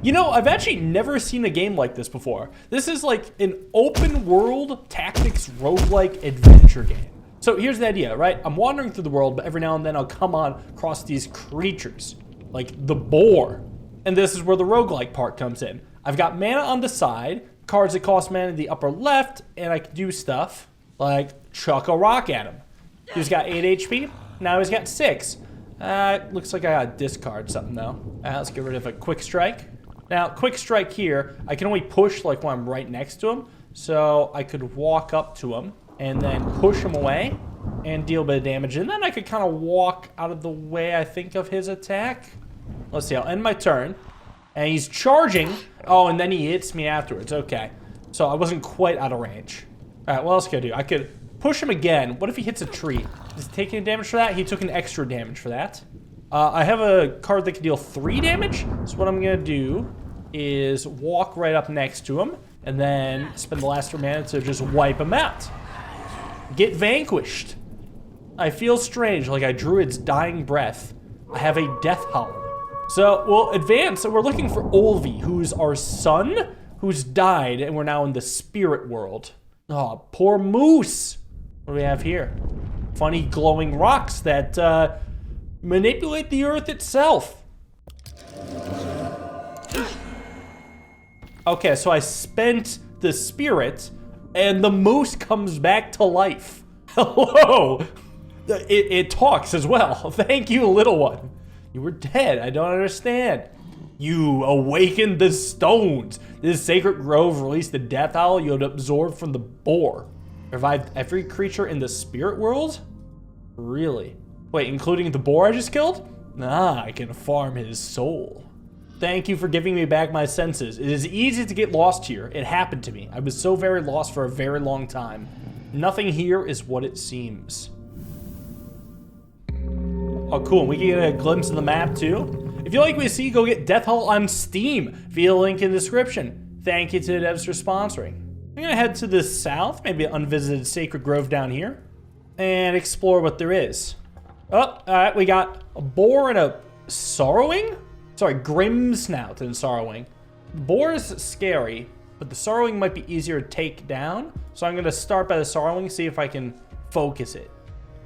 You know, I've actually never seen a game like this before. This is like an open world tactics roguelike adventure game. So here's the idea, right? I'm wandering through the world, but every now and then I'll come across these creatures, like the boar. And this is where the roguelike part comes in. I've got mana on the side, cards that cost mana in the upper left, and I can do stuff like chuck a rock at him. He's got 8 HP, now he's got 6. Looks like I gotta discard something though. Let's get rid of a quick strike. Now, quick strike here, I can only push like when I'm right next to him. So I could walk up to him and then push him away and deal a bit of damage. And then I could kind of walk out of the way, I think, of his attack. Let's see, I'll end my turn. And he's charging. Oh, and then he hits me afterwards. Okay. So I wasn't quite out of range. All right, what else can I do? I could push him again. What if he hits a tree? Does he take any damage for that? He took an extra damage for that. I have a card that can deal 3 damage. So what I'm going to do is walk right up next to him and then spend the last 3 mana to just wipe him out. Get vanquished. I feel strange, like I drew its dying breath. I have a death howl. So we'll advance, and we're looking for Olvi, who's our son, who's died, and we're now in the spirit world. Oh, poor moose. What do we have here? Funny glowing rocks that manipulate the earth itself. Okay, so I spent the spirit, and the moose comes back to life. Hello! It talks as well. Thank you, little one. You were dead. I don't understand. You awakened the stones. This sacred grove released the death howl you had absorbed from the boar. Revived every creature in the spirit world? Really? Wait, including the boar I just killed? Ah, I can farm his soul. Thank you for giving me back my senses. It is easy to get lost here. It happened to me. I was so very lost for a very long time. Nothing here is what it seems. Oh, cool. We can get a glimpse of the map, too. If you like what you see, go get Death Howl on Steam via link in the description. Thank you to the devs for sponsoring. I'm going to head to the south, maybe an unvisited sacred grove down here, and explore what there is. Oh, all right. We got a boar and a sorrowing? Sorry, grim snout and sorrowing. Boar is scary, but the sorrowing might be easier to take down. So I'm going to start by the sorrowing, see if I can focus it.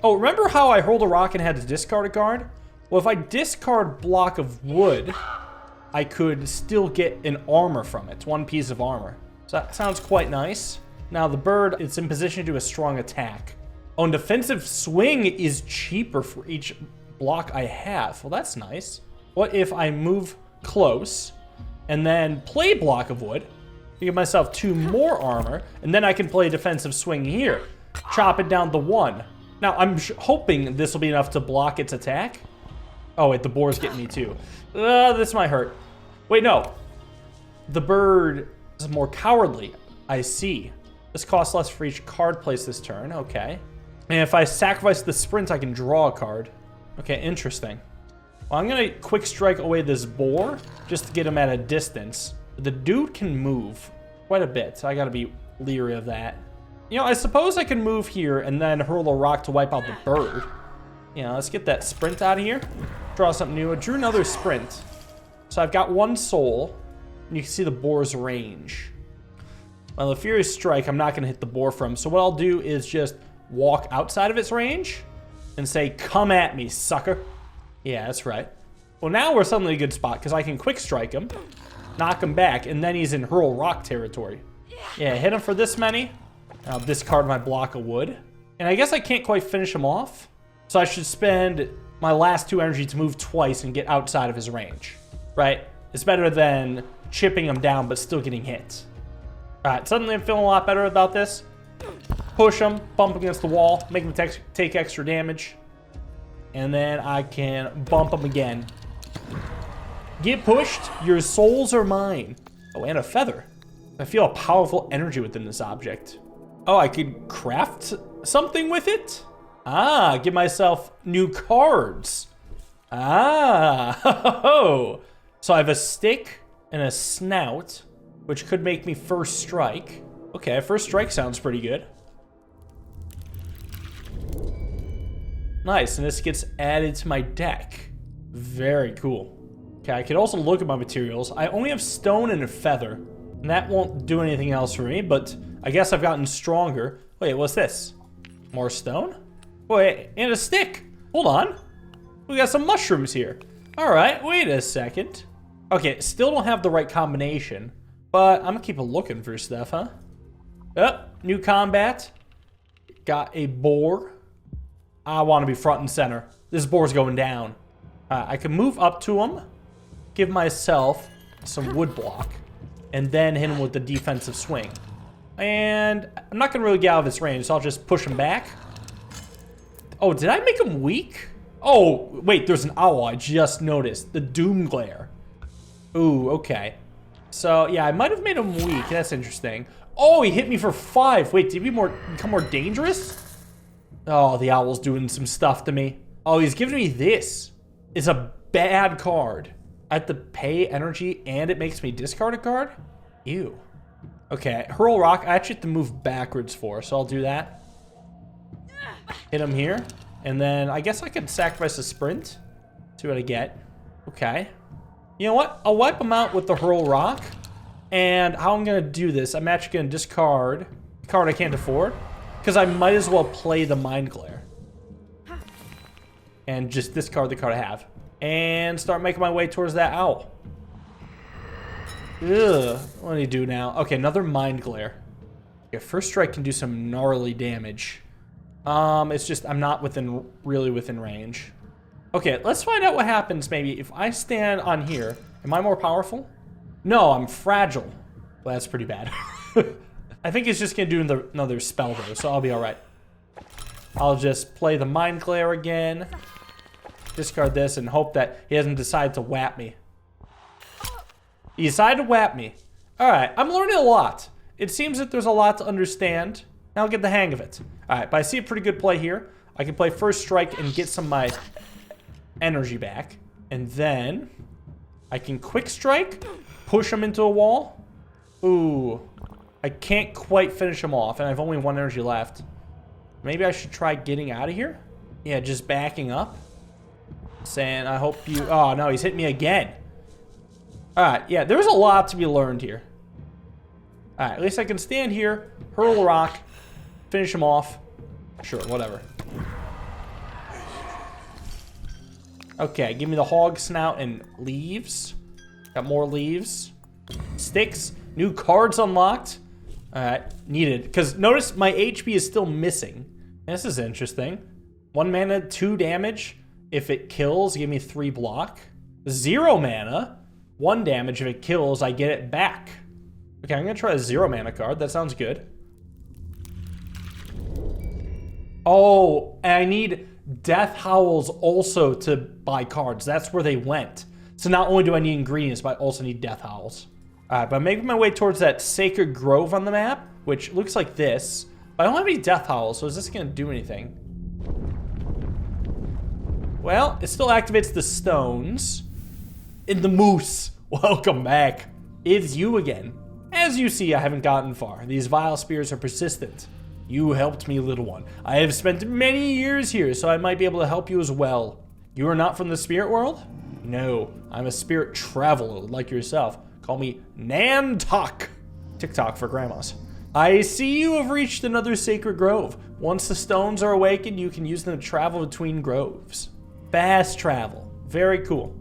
Oh, remember how I hurled a rock and had to discard a card? Well, if I discard block of wood, I could still get an armor from it, 1 piece of armor. So that sounds quite nice. Now the bird, it's in position to do a strong attack. Oh, and defensive swing is cheaper for each block I have. Well, that's nice. What if I move close and then play block of wood, give myself 2 more armor, and then I can play defensive swing here. Chop it down to 1. Now, I'm hoping this will be enough to block its attack. Oh, wait, the boar's getting me too. This might hurt. Wait, no. The bird is more cowardly. I see. This costs less for each card placed this turn. Okay. And if I sacrifice the sprint, I can draw a card. Okay, interesting. Well, I'm going to quick strike away this boar just to get him at a distance. The dude can move quite a bit, so I got to be leery of that. You know, I suppose I can move here and then hurl a rock to wipe out the bird. You know, let's get that sprint out of here. Draw something new. I drew another sprint. So I've got 1 soul, and you can see the boar's range. Well, the Furious Strike, I'm not going to hit the boar from. So what I'll do is just walk outside of its range and say, come at me, sucker. Yeah, that's right. Well, now we're suddenly in a good spot because I can quick strike him, knock him back, and then he's in hurl rock territory. Yeah, hit him for this many. I'll discard my block of wood. And I guess I can't quite finish him off. So I should spend my last 2 energy to move twice and get outside of his range. Right? It's better than chipping him down but still getting hit. Alright, suddenly I'm feeling a lot better about this. Push him, bump against the wall, make him take extra damage. And then I can bump him again. Get pushed, your souls are mine. Oh, and a feather. I feel a powerful energy within this object. Oh, I could craft something with it? Ah, give myself new cards. Ah, ho. So I have a stick and a snout, which could make me first strike. Okay, first strike sounds pretty good. Nice, and this gets added to my deck. Very cool. Okay, I could also look at my materials. I only have stone and a feather, and that won't do anything else for me, but I guess I've gotten stronger. Wait, what's this? More stone? Wait, and a stick. Hold on. We got some mushrooms here. All right, wait a second. Okay, still don't have the right combination, but I'm gonna keep looking for stuff, huh? Oh, new combat. Got a boar. I want to be front and center. This boar's going down. I can move up to him, give myself some wood block, and then hit him with the defensive swing. And I'm not gonna really get out of his range, so I'll just push him back. Oh, did I make him weak? Oh, wait, there's an owl. I just noticed. The Doom Glare. Ooh, okay. So, yeah, I might have made him weak. That's interesting. Oh, he hit me for 5. Wait, did he become more dangerous? Oh, the owl's doing some stuff to me. Oh, he's giving me this. It's a bad card. I have to pay energy and it makes me discard a card? Ew. Okay, Hurl Rock, I actually have to move backwards for, so I'll do that. Hit him here. And then I guess I could sacrifice a sprint. See what I get. Okay. You know what? I'll wipe him out with the Hurl Rock. And how I'm going to do this, I'm actually going to discard a card I can't afford. Because I might as well play the Mind Glare. And just discard the card I have. And start making my way towards that owl. Ugh. What do you do now? Okay, another Mind Glare. Okay, First Strike can do some gnarly damage. It's just I'm not really within range. Okay, let's find out what happens maybe if I stand on here. Am I more powerful? No, I'm fragile. Well, that's pretty bad. I think it's just gonna do another spell though, so I'll be all right. I'll just play the Mind Glare again, discard this, and hope that he doesn't decide to whap me. He decided to whap me. All right, I'm learning a lot. It seems that there's a lot to understand. Now I'll get the hang of it. All right, but I see a pretty good play here. I can play First Strike and get some of my energy back. And then I can Quick Strike, push him into a wall. Ooh, I can't quite finish him off, and I have only 1 energy left. Maybe I should try getting out of here? Yeah, just backing up. Saying, I hope you... Oh, no, he's hit me again. All right, yeah, there's a lot to be learned here. All right, at least I can stand here, hurl a rock, finish him off. Sure, whatever. Okay, give me the hog snout and leaves. Got more leaves. Sticks. New cards unlocked. Needed. Because notice my HP is still missing. This is interesting. 1 mana, 2 damage. If it kills, give me 3 block. 0 mana, 1 damage. If it kills, I get it back. Okay, I'm going to try a 0 mana card. That sounds good. Oh, and I need Death Howls also to buy cards. That's where they went. So not only do I need ingredients, but I also need Death Howls. All right, but I'm making my way towards that Sacred Grove on the map, which looks like this. But I don't have any Death Howls, so is this going to do anything? Well, it still activates the stones. And the moose. Welcome back. It's you again. As you see, I haven't gotten far. These vile spears are persistent. You helped me, little one. I have spent many years here, so I might be able to help you as well. You are not from the spirit world? No, I'm a spirit traveler like yourself. Call me Nantok. TikTok for grandmas. I see you have reached another sacred grove. Once the stones are awakened, you can use them to travel between groves. Fast travel. Very cool.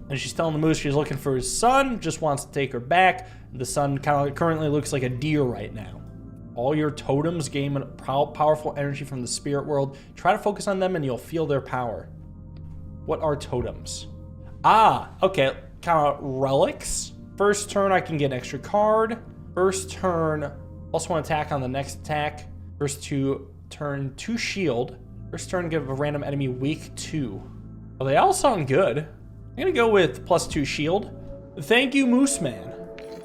And she's telling the moose she's looking for his son, just wants to take her back. The son currently looks like a deer right now. All your totems gain powerful energy from the spirit world. Try to focus on them and you'll feel their power. What are totems? Ah, okay, kind of relics. First turn, I can get an extra card. First turn, plus 1 attack on the next attack. First turn, 2 shield. First turn, give a random enemy weak 2. Well, they all sound good. I'm gonna go with plus 2 shield. Thank you, Moose Man.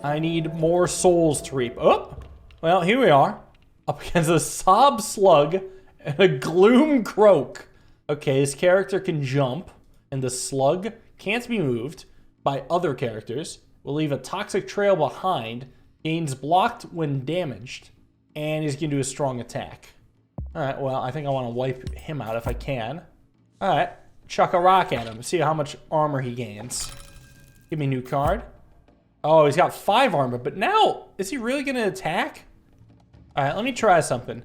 I need more souls to reap. Oh, well, here we are. Up against a Sob Slug and a Gloom Croak. Okay, his character can jump, and the slug can't be moved by other characters. Will leave a toxic trail behind, gains blocked when damaged, and he's gonna do a strong attack. Alright, well, I think I want to wipe him out if I can. Alright, chuck a rock at him, see how much armor he gains. Give me a new card. Oh, he's got 5 armor, but now, is he really gonna attack? All right, let me try something.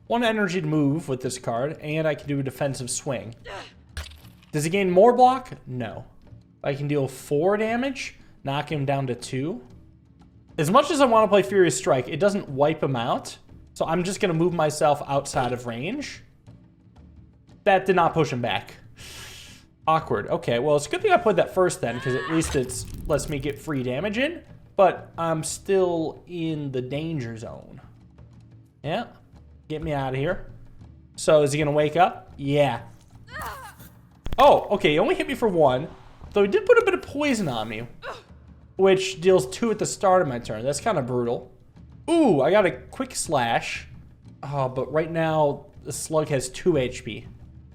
1 energy to move with this card, and I can do a defensive swing. Does he gain more block? No. I can deal 4 damage, knock him down to 2. As much as I want to play Furious Strike, it doesn't wipe him out. So I'm just going to move myself outside of range. That did not push him back. Awkward. Okay, well, it's a good thing I played that first then, because at least it lets me get free damage in. But I'm still in the danger zone. Yeah. Get me out of here. So is he going to wake up? Yeah. Oh, okay, he only hit me for 1. Though he did put a bit of poison on me, which deals 2 at the start of my turn. That's kind of brutal. Ooh, I got a quick slash. Oh, but right now, the slug has 2 HP.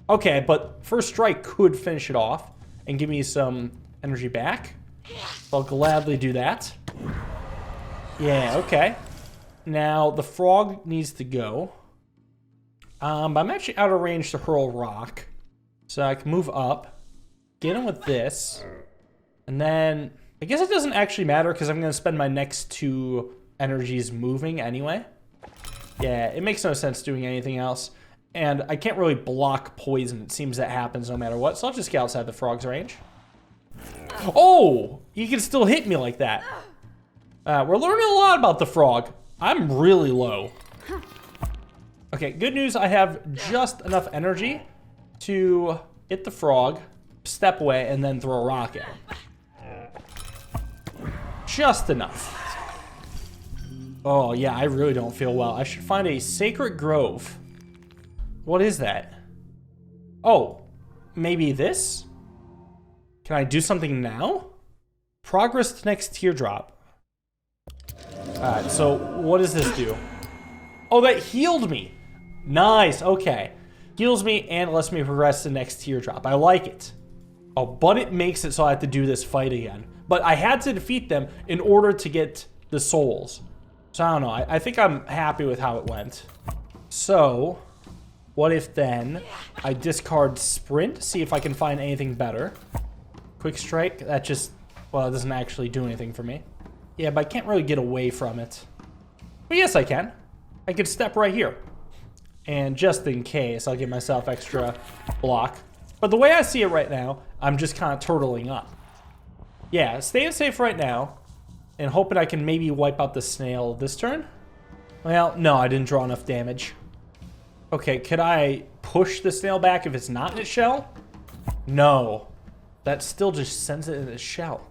Okay, but First Strike could finish it off and give me some energy back. I'll gladly do that. Yeah, okay. Now, the frog needs to go. I'm actually out of range to hurl rock. So I can move up, get him with this, and then I guess it doesn't actually matter because I'm going to spend my next 2 energies moving anyway. Yeah, it makes no sense doing anything else. And I can't really block poison. It seems that happens no matter what. So I'll just get outside the frog's range. Oh, he can still hit me like that. We're learning a lot about the frog. I'm really low. Okay, good news. I have just enough energy to hit the frog, step away, and then throw a rock at him. Just enough. Oh, yeah, I really don't feel well. I should find a sacred grove. What is that? Oh, maybe this? Can I do something now? Progress to next teardrop. Alright, so what does this do? Oh, that healed me. Nice, okay. Heals me and lets me progress to the next teardrop. I like it. Oh, but it makes it so I have to do this fight again. But I had to defeat them in order to get the souls. So I don't know. I think I'm happy with how it went. So, what if then I discard sprint, see if I can find anything better. Quick strike, that just, well, it doesn't actually do anything for me. Yeah, but I can't really get away from it. But yes, I can. I can step right here. And just in case, I'll give myself extra block. But the way I see it right now, I'm just kind of turtling up. Yeah, staying safe right now. And hoping I can maybe wipe out the snail this turn. Well, no, I didn't draw enough damage. Okay, could I push the snail back if it's not in its shell? No. That still just sends it in its shell.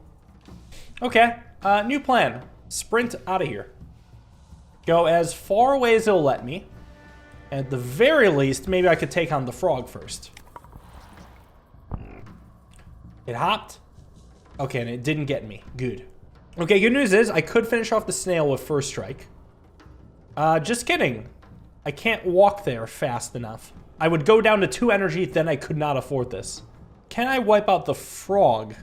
Okay, new plan. Sprint out of here. Go as far away as it'll let me. At the very least, maybe I could take on the frog first. It hopped. Okay, and it didn't get me. Good. Okay, good news is I could finish off the snail with First Strike. Just kidding. I can't walk there fast enough. I would go down to 2 energy, then I could not afford this. Can I wipe out the frog?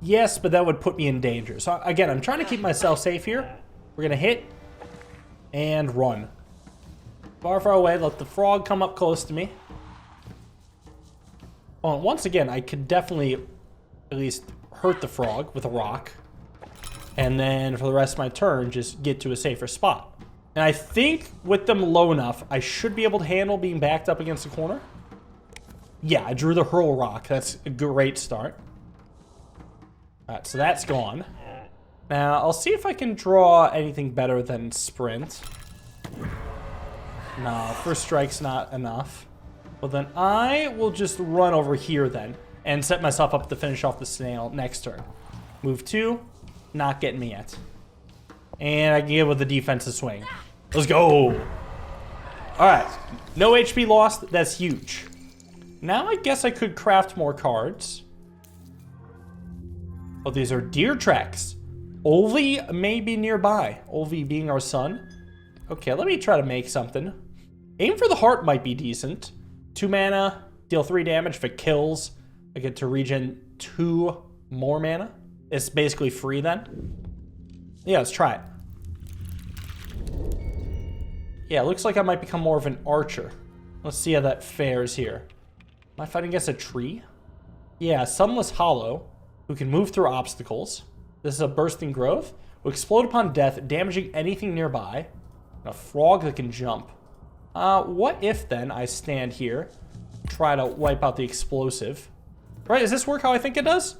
Yes, but that would put me in danger. So again, I'm trying to keep myself safe here. We're gonna hit and run. Far, far away, let the frog come up close to me. Well, once again, I could definitely at least hurt the frog with a rock. And then for the rest of my turn, just get to a safer spot. And I think with them low enough, I should be able to handle being backed up against the corner. Yeah, I drew the hurl rock. That's a great start. Alright, so that's gone. Now, I'll see if I can draw anything better than sprint. No, First Strike's not enough. Well, then I will just run over here then and set myself up to finish off the snail next turn. Move 2, not getting me yet. And I can get with the defensive swing. Let's go! Alright, no HP lost, that's huge. Now I guess I could craft more cards. Oh, these are deer tracks. Olvi may be nearby. Olvi being our son. Okay, let me try to make something. Aim for the Heart might be decent. 2 mana, deal 3 damage. If it kills, I get to regen 2 more mana. It's basically free then. Yeah, let's try it. Yeah, it looks like I might become more of an archer. Let's see how that fares here. Am I fighting against a tree? Yeah, Sunless Hollow. who can move through obstacles. This is a bursting growth. Will explode upon death, damaging anything nearby. And a frog that can jump. What if then I stand here, try to wipe out the explosive? Right, does this work how I think it does?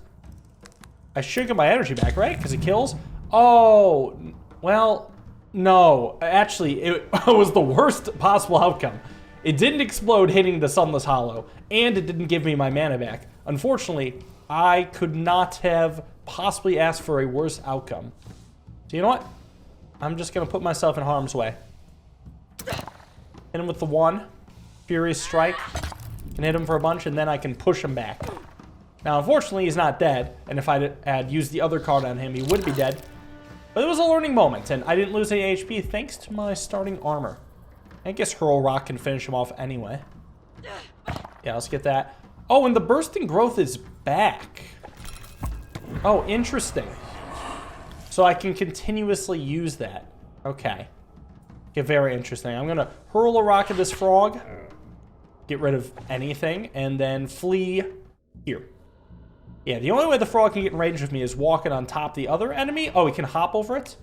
I should get my energy back, right? Because it kills. Oh, well, no. Actually, it was the worst possible outcome. It didn't explode hitting the Sunless Hollow, and it didn't give me my mana back. Unfortunately, I could not have possibly asked for a worse outcome. So you know what? I'm just going to put myself in harm's way. Hit him with the 1. Furious Strike. Can hit him for a bunch, and then I can push him back. Now, unfortunately, he's not dead, and if I had used the other card on him, he would be dead. But it was a learning moment, and I didn't lose any HP thanks to my starting armor. I guess Howl Rock can finish him off anyway. Yeah, let's get that. Oh, and the bursting growth is back. Oh, interesting. So I can continuously use that. Okay. Okay, very interesting. I'm going to hurl a rock at this frog. Get rid of anything, and then flee here. Yeah, the only way the frog can get in range of me is walking on top of the other enemy. Oh, he can hop over it?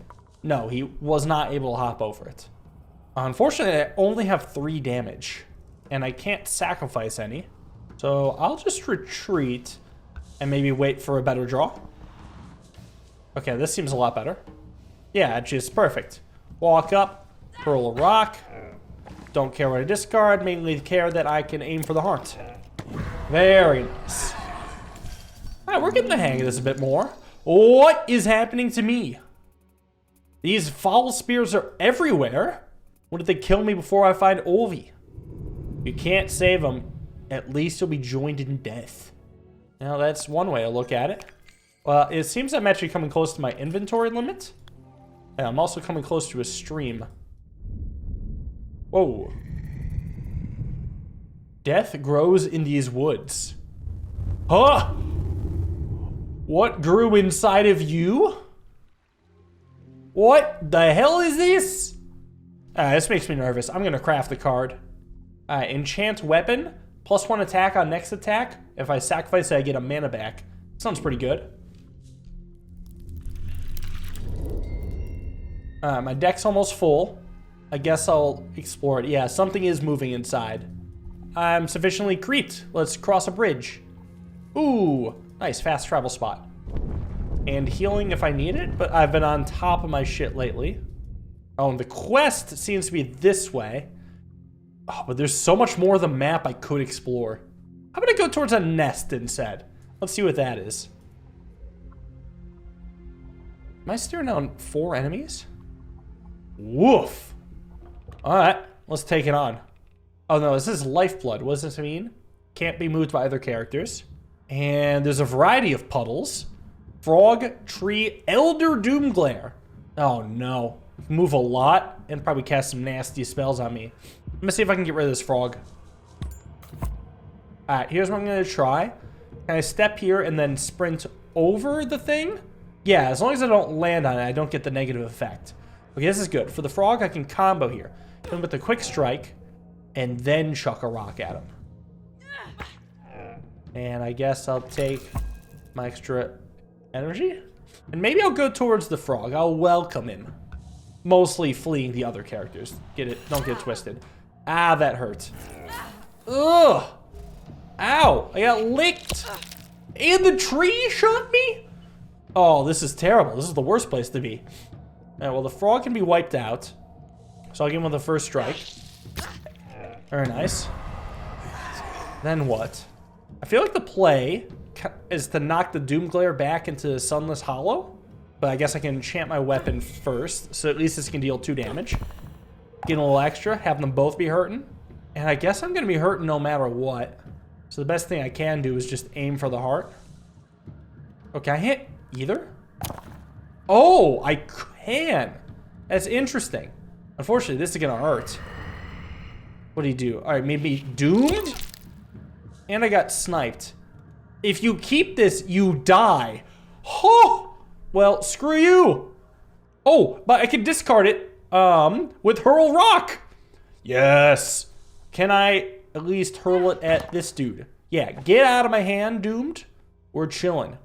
No, he was not able to hop over it. Unfortunately, I only have 3 damage, and I can't sacrifice any. So I'll just retreat and maybe wait for a better draw. Okay, this seems a lot better. Yeah, just perfect. Walk up, hurl a rock. Don't care what I discard, mainly care that I can aim for the heart. Very nice. All right, we're getting the hang of this a bit more. What is happening to me? These foul spears are everywhere. What if they kill me before I find Olvi? You can't save them. At least you'll be joined in death. Now, that's one way to look at it. Well, it seems I'm actually coming close to my inventory limit. And I'm also coming close to a stream. Whoa. Death grows in these woods. Huh? What grew inside of you? What the hell is this? This makes me nervous. I'm going to craft the card. Enchant weapon. +1 attack on next attack. If I sacrifice it, I get a mana back. Sounds pretty good. My deck's almost full. I guess I'll explore it. Yeah, something is moving inside. I'm sufficiently creeped. Let's cross a bridge. Ooh, nice fast travel spot. And healing if I need it, but I've been on top of my shit lately. Oh, and the quest seems to be this way. Oh, but there's so much more of the map I could explore. How about I go towards a nest instead? Let's see what that is. Am I staring down 4 enemies? Woof. All right, let's take it on. Oh no, this is Lifeblood. What does this mean? Can't be moved by other characters. And there's a variety of puddles. Frog, tree, Elder Doomglare. Oh no. Move a lot and probably cast some nasty spells on me. Let me see if I can get rid of this frog. Alright, here's what I'm going to try. Can I step here and then sprint over the thing? Yeah, as long as I don't land on it, I don't get the negative effect. Okay, this is good. For the frog, I can combo here. Hit him with a quick strike, and then chuck a rock at him. And I guess I'll take my extra energy. And maybe I'll go towards the frog. I'll welcome him. Mostly fleeing the other characters. Get it? Don't get it twisted. Ah, that hurt. Ugh! Ow! I got licked! And the tree shot me? Oh, this is terrible. This is the worst place to be. Alright, well, the frog can be wiped out. So I'll give him the first strike. Very nice. Then what? I feel like the play is to knock the Doomglare back into Sunless Hollow. But I guess I can enchant my weapon first. So at least this can deal 2 damage. Get a little extra. Have them both be hurting. And I guess I'm going to be hurting no matter what. So the best thing I can do is just aim for the heart. Okay, I hit either? Oh, I can. That's interesting. Unfortunately, this is going to hurt. What do you do? All right, maybe doomed? And I got sniped. If you keep this, you die. Oh, well, screw you. Oh, but I can discard it with Hurl Rock. Yes. Can I at least hurl it at this dude? Yeah, get out of my hand, Doomed. We're chilling.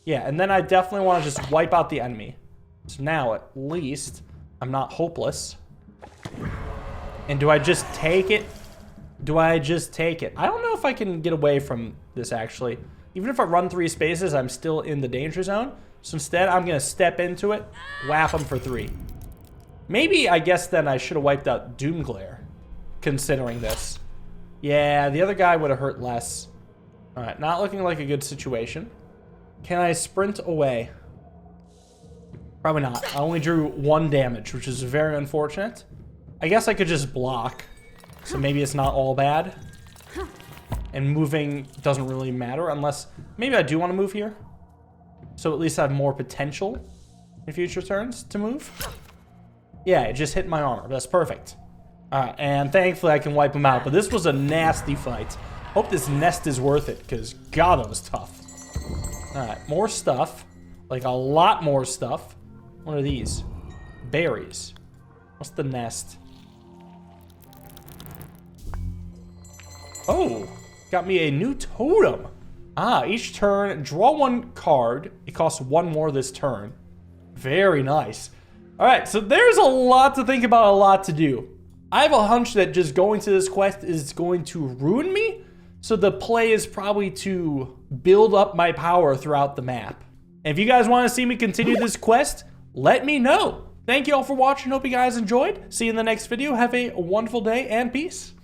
Yeah, and then I definitely want to just wipe out the enemy. So now, at least, I'm not hopeless. And do I just take it? Do I just take it? I don't know if I can get away from this, actually. Even if I run 3 spaces, I'm still in the danger zone. So instead, I'm going to step into it, whap him for 3. Maybe, I guess, then I should have wiped out Doomglare, considering this. Yeah, the other guy would have hurt less. All right, not looking like a good situation. Can I sprint away? Probably not. I only drew 1 damage, which is very unfortunate. I guess I could just block, so maybe it's not all bad. And moving doesn't really matter unless... Maybe I do want to move here. So at least I have more potential in future turns to move. Yeah, it just hit my armor. That's perfect. Alright, and thankfully I can wipe him out. But this was a nasty fight. Hope this nest is worth it, because God, that was tough. Alright, more stuff. Like a lot more stuff. What are these? Berries. What's the nest? Oh, got me a new totem. Ah, each turn, draw 1 card. It costs 1 more this turn. Very nice. All right, so there's a lot to think about, a lot to do. I have a hunch that just going to this quest is going to ruin me. So the play is probably to build up my power throughout the map. And if you guys want to see me continue this quest, let me know. Thank you all for watching. Hope you guys enjoyed. See you in the next video. Have a wonderful day and peace.